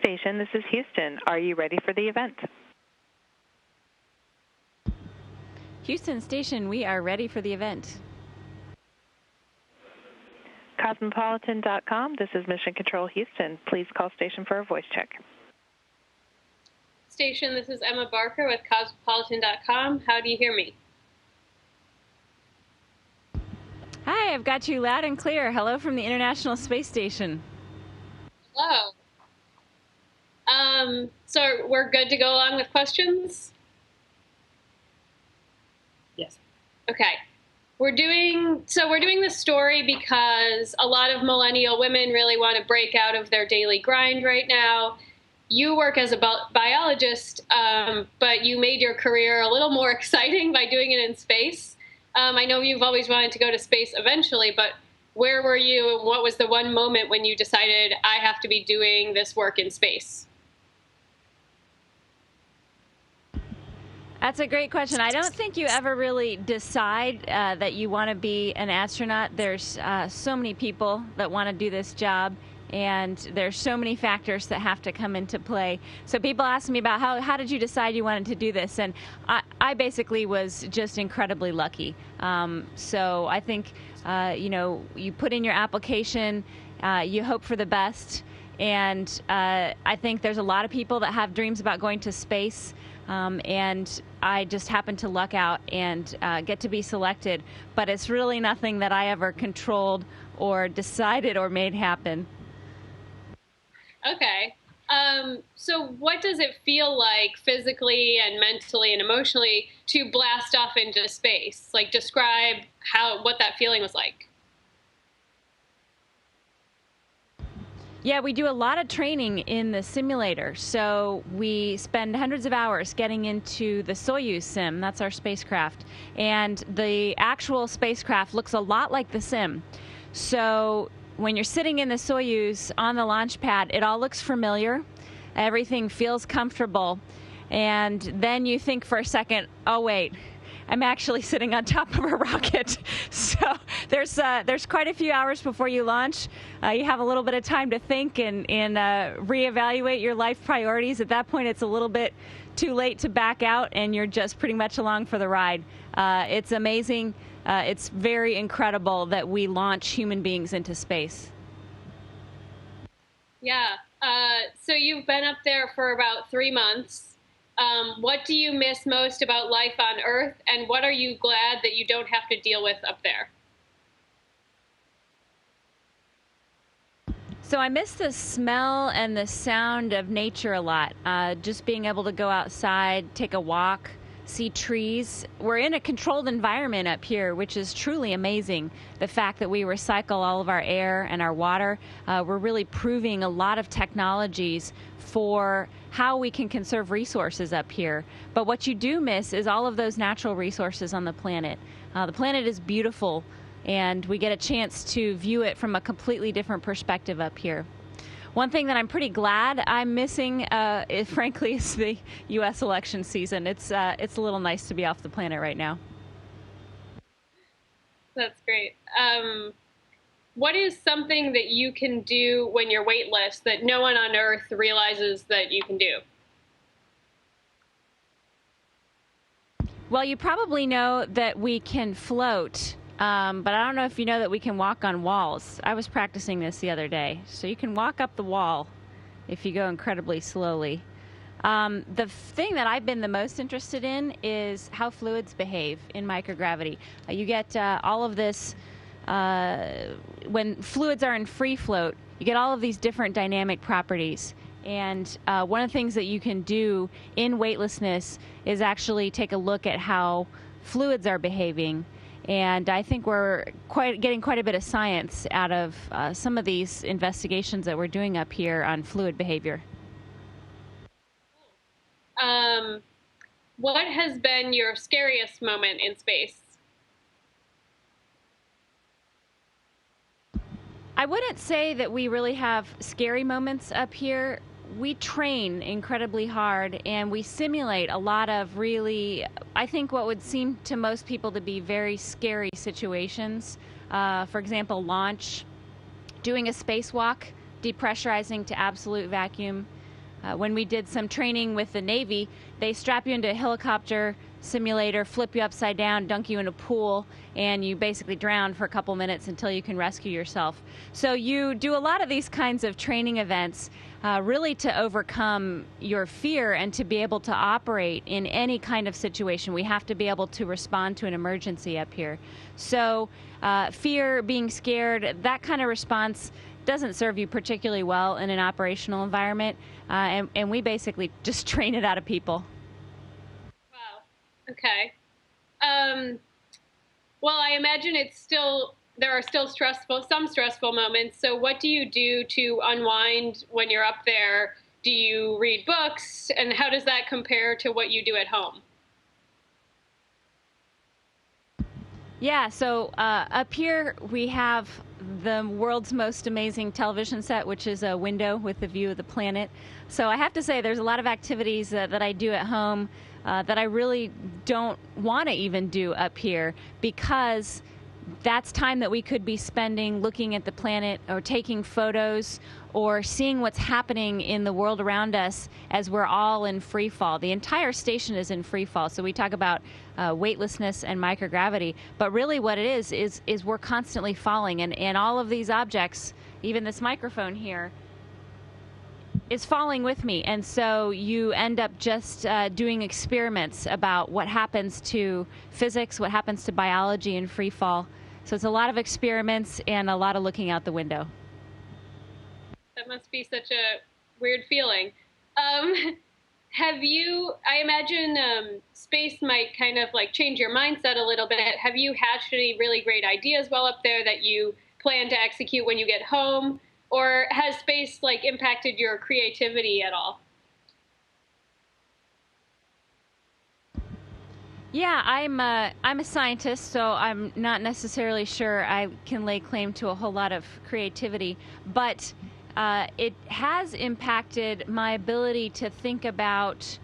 Station, this is Houston. Are you ready for the event? Houston Station, we are ready for the event. Cosmopolitan.com, this is Mission Control Houston. Please call station for a voice check. Station, this is Emma Barker with Cosmopolitan.com. How do you hear me? Hi, I've got you loud and clear. Hello from the International Space Station. Hello. So we're good to go along with questions? Yes. Okay. We're doing this story because a lot of millennial women really want to break out of their daily grind right now. You work as a biologist, but you made your career a little more exciting by doing it in space. I know you've always wanted to go to space eventually, but where were you and what was the one moment when you decided, I have to be doing this work in space? That's a great question. I don't think you ever really decide that you want to be an astronaut. There's so many people that want to do this job, and there's so many factors that have to come into play. So people ask me about how did you decide you wanted to do this, and I basically was just incredibly lucky. So I think you put in your application, you hope for the best, and I think there's a lot of people that have dreams about going to space. And I just happened to luck out and get to be selected. But it's really nothing that I ever controlled or decided or made happen. Okay. So what does it feel like physically and mentally and emotionally to blast off into space? Like, describe what that feeling was like. Yeah, we do a lot of training in the simulator. So we spend hundreds of hours getting into the Soyuz sim. That's our spacecraft. And the actual spacecraft looks a lot like the sim. So when you're sitting in the Soyuz on the launch pad, it all looks familiar. Everything feels comfortable. And then you think for a second, oh, wait, I'm actually sitting on top of a rocket. So there's quite a few hours before you launch. You have a little bit of time to think and reevaluate your life priorities. At that point, it's a little bit too late to back out, and you're just pretty much along for the ride. It's amazing. It's very incredible that we launch human beings into space. Yeah. So you've been up there for about 3 months. What do you miss most about life on Earth, and what are you glad that you don't have to deal with up there? So I miss the smell and the sound of nature a lot. Just being able to go outside, take a walk, see trees. We're in a controlled environment up here, which is truly amazing. The fact that we recycle all of our air and our water, we're really proving a lot of technologies for how we can conserve resources up here. But what you do miss is all of those natural resources on the planet. The planet is beautiful, and we get a chance to view it from a completely different perspective up here. One thing that I'm pretty glad I'm missing, frankly, is the U.S. election season. It's a little nice to be off the planet right now. That's great. What is something that you can do when you're weightless that no one on Earth realizes that you can do? Well, you probably know that we can float, but I don't know if you know that we can walk on walls. I was practicing this the other day. So you can walk up the wall if you go incredibly slowly. The thing that I've been the most interested in is how fluids behave in microgravity. You get all of this, when fluids are in free float, you get all of these different dynamic properties. And one of the things that you can do in weightlessness is actually take a look at how fluids are behaving. And I think we're getting quite a bit of science out of some of these investigations that we're doing up here on fluid behavior. What has been your scariest moment in space? I wouldn't say that we really have scary moments up here. We train incredibly hard, and we simulate a lot of really, I think, what would seem to most people to be very scary situations. For example, launch, doing a spacewalk, depressurizing to absolute vacuum, When we did some training with the Navy, they strap you into a helicopter simulator, flip you upside down, dunk you in a pool, and you basically drown for a couple minutes until you can rescue yourself. So you do a lot of these kinds of training events really to overcome your fear and to be able to operate in any kind of situation. We have to be able to respond to an emergency up here. So fear, being scared, that kind of response doesn't serve you particularly well in an operational environment, and we basically just train it out of people. Wow. Okay. Well, I imagine there are still some stressful moments. So what do you do to unwind when you're up there? Do you read books, and how does that compare to what you do at home? Yeah, so up here we have the world's most amazing television set, which is a window with a view of the planet. So I have to say there's a lot of activities that I do at home that I really don't want to even do up here, because that's time that we could be spending looking at the planet or taking photos or seeing what's happening in the world around us as we're all in free fall. The entire station is in free fall. So we talk about weightlessness and microgravity, but really what it is we're constantly falling, and all of these objects, even this microphone here, is falling with me. And so you end up just doing experiments about what happens to physics, what happens to biology in free fall. So it's a lot of experiments and a lot of looking out the window. That must be such a weird feeling. I imagine space might kind of like change your mindset a little bit. Have you hatched any really great ideas while up there that you plan to execute when you get home? Or has space like impacted your creativity at all? Yeah, I'm a scientist, so I'm not necessarily sure I can lay claim to a whole lot of creativity, but it has impacted my ability to think about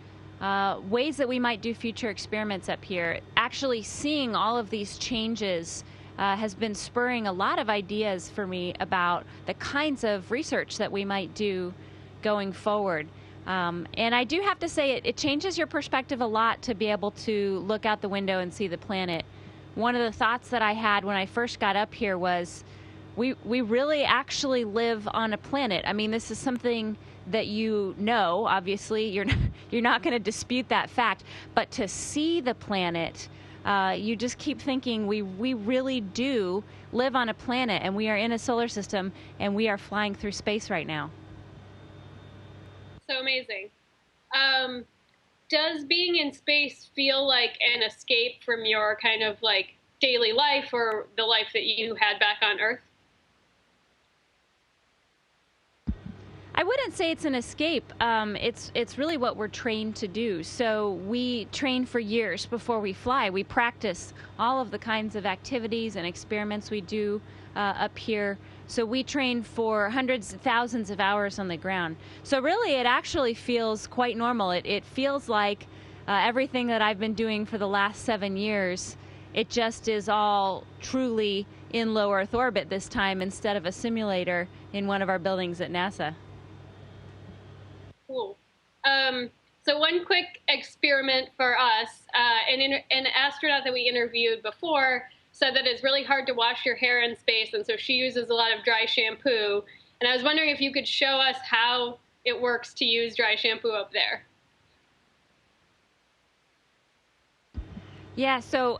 ways that we might do future experiments up here. Actually seeing all of these changes has been spurring a lot of ideas for me about the kinds of research that we might do going forward. And I do have to say it changes your perspective a lot to be able to look out the window and see the planet. One of the thoughts that I had when I first got up here was we really actually live on a planet. I mean, this is something that you know, obviously, you're not going to dispute that fact, but to see the planet, you just keep thinking we really do live on a planet, and we are in a solar system, and we are flying through space right now. So amazing. Does being in space feel like an escape from your kind of like daily life or the life that you had back on Earth? I wouldn't say it's an escape. It's really what we're trained to do. So we train for years before we fly. We practice all of the kinds of activities and experiments we do up here. So we train for hundreds of thousands of hours on the ground. So really it actually feels quite normal. It feels like everything that I've been doing for the last 7 years. It just is all truly in low Earth orbit this time instead of a simulator in one of our buildings at NASA. Cool. So one quick experiment for us, an astronaut that we interviewed before said that it's really hard to wash your hair in space, and so she uses a lot of dry shampoo. And I was wondering if you could show us how it works to use dry shampoo up there. Yeah, so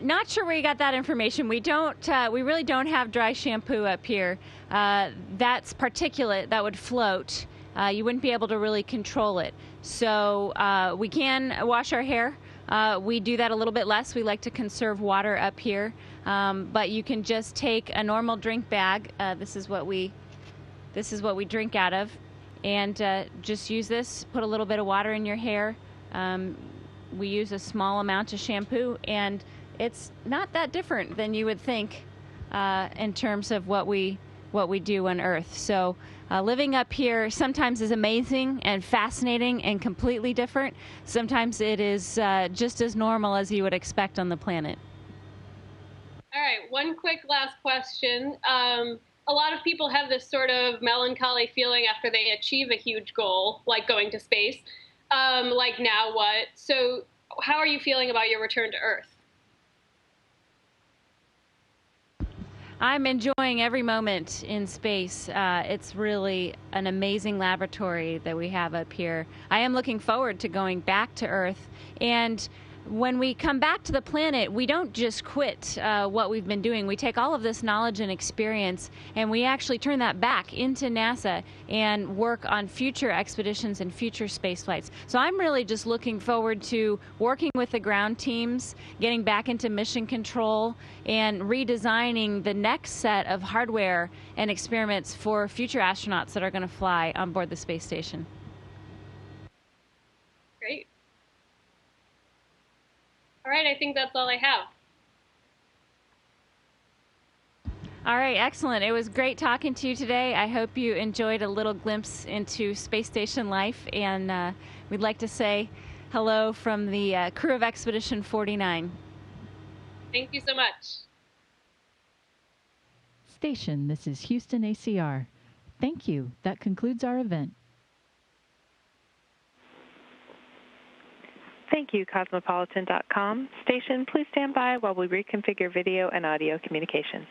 not sure where you got that information. We really don't have dry shampoo up here. That's particulate that would float. You wouldn't be able to really control it. So we can wash our hair. We do that a little bit less. We like to conserve water up here. But you can just take a normal drink bag. This is what we drink out of, and just use this. Put a little bit of water in your hair. We use a small amount of shampoo, and it's not that different than you would think in terms of what we do on Earth. So living up here sometimes is amazing and fascinating and completely different. Sometimes it is just as normal as you would expect on the planet. All right, one quick last question. a lot of people have this sort of melancholy feeling after they achieve a huge goal, like going to space. Like, now what? So, how are you feeling about your return to Earth? I'm enjoying every moment in space. It's really an amazing laboratory that we have up here. I am looking forward to going back to Earth. And when we come back to the planet, we don't just quit what we've been doing. We take all of this knowledge and experience, and we actually turn that back into NASA and work on future expeditions and future space flights. So I'm really just looking forward to working with the ground teams, getting back into mission control, and redesigning the next set of hardware and experiments for future astronauts that are going to fly on board the space station. Great. All right, I think that's all I have. All right, excellent. It was great talking to you today. I hope you enjoyed a little glimpse into space station life, and we'd like to say hello from the crew of Expedition 49. Thank you so much. Station, this is Houston ACR. Thank you. That concludes our event. Thank you, Cosmopolitan.com. Station, please stand by while we reconfigure video and audio communications.